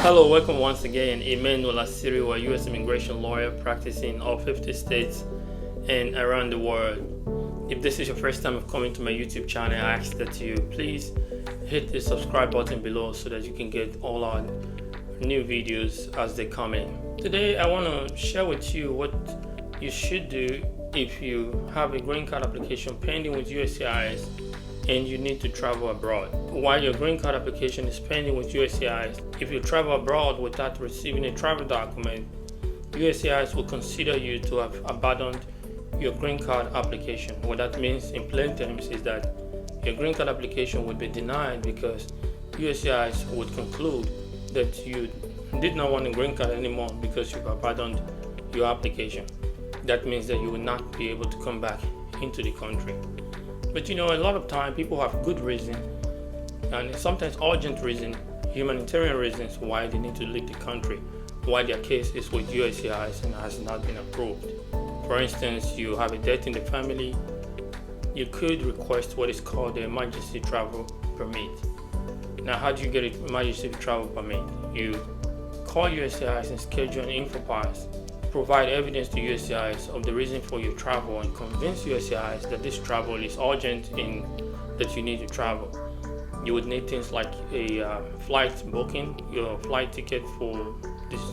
Hello, welcome once again. Emmanuel Asiri, a U.S. immigration lawyer practicing in all 50 states and around the world. If this is your first time of coming to my YouTube channel, I ask that you please hit the subscribe button below so that you can get all our new videos as they come in. Today, I want to share with you what you should do if you have a green card application pending with USCIS and you need to travel abroad. While your green card application is pending with USCIS, if you travel abroad without receiving a travel document, USCIS will consider you to have abandoned your green card application. What that means in plain terms is that your green card application would be denied because USCIS would conclude that you did not want a green card anymore because you've abandoned your application. That means that you will not be able to come back into the country. But a lot of time people have good reason and sometimes urgent reason, humanitarian reasons why they need to leave the country, why their case is with USCIS and has not been approved. For instance, you have a death in the family, you could request what is called the emergency travel permit. Now, how do you get an emergency travel permit? You call USCIS and schedule an info pass. Provide evidence to USCIS of the reason for your travel and convince USCIS that this travel is urgent and that you need to travel. You would need things like a flight booking, your flight ticket for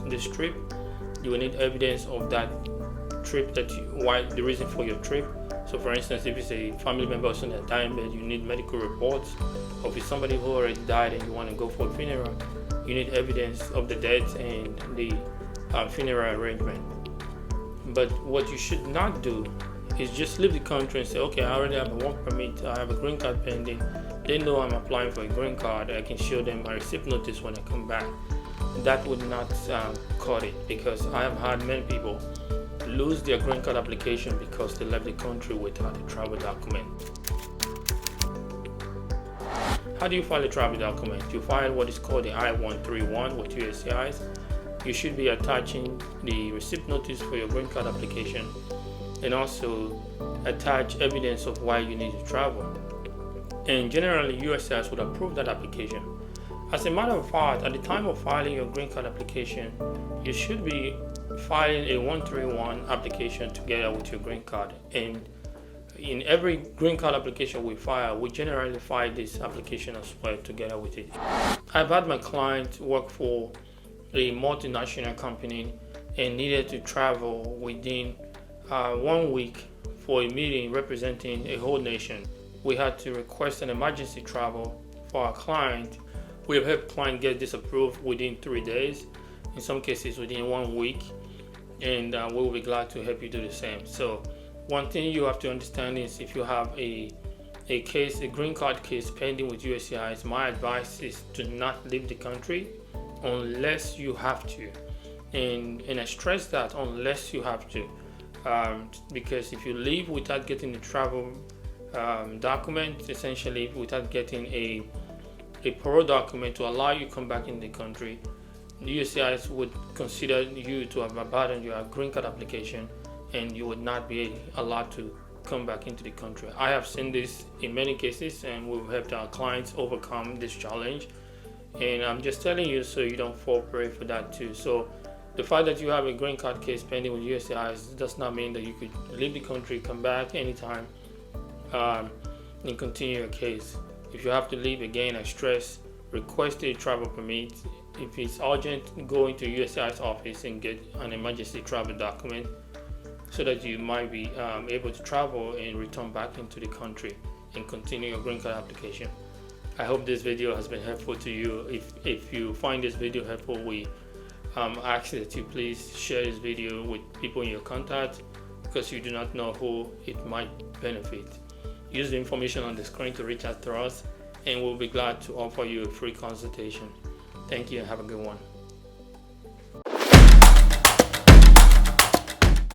this trip. You will need evidence of that trip, why the reason for your trip. So for instance, if it's a family member or someone that died in bed, you need medical reports. Or if it's somebody who already died and you want to go for a funeral, you need evidence of the death and the funeral arrangement. But what you should not do is just leave the country and say, okay, I already have a work permit, I have a green card pending, they know I'm applying for a green card, I can show them my receipt notice when I come back. That would not cut it, because I have had many people lose their green card application because they left the country without a travel document. How do you file a travel document? You file what is called the I-131 with USCIS. You should be attaching the receipt notice for your green card application and also attach evidence of why you need to travel. And generally, USCIS would approve that application. As a matter of fact, at the time of filing your green card application, you should be filing a 131 application together with your green card. And in every green card application we file, we generally file this application as well together with it. I've had my client work for a multinational company and needed to travel within 1 week for a meeting representing a whole nation. We had to request an emergency travel for our client. We have helped client get this approved within 3 days, in some cases within 1 week, and we will be glad to help you do the same. So one thing you have to understand is if you have a green card case pending with USCIS, my advice is to not leave the country unless you have to, and I stress that unless you have to, because if you leave without getting the travel document, essentially without getting a parole document to allow you to come back in the country, the USCIS would consider you to have abandoned your green card application and you would not be allowed to come back into the country. I have seen this in many cases and we've helped our clients overcome this challenge. And I'm just telling you so you don't fall prey for that too. So the fact that you have a green card case pending with USCIS does not mean that you could leave the country, come back anytime, and continue your case. If you have to leave, again, I stress, request a travel permit. If it's urgent, go into USCIS office and get an emergency travel document so that you might be able to travel and return back into the country and continue your green card application. I hope this video has been helpful to you. If you find this video helpful, we ask that you please share this video with people in your contact because you do not know who it might benefit. Use the information on the screen to reach out to us and we'll be glad to offer you a free consultation. Thank you and have a good one.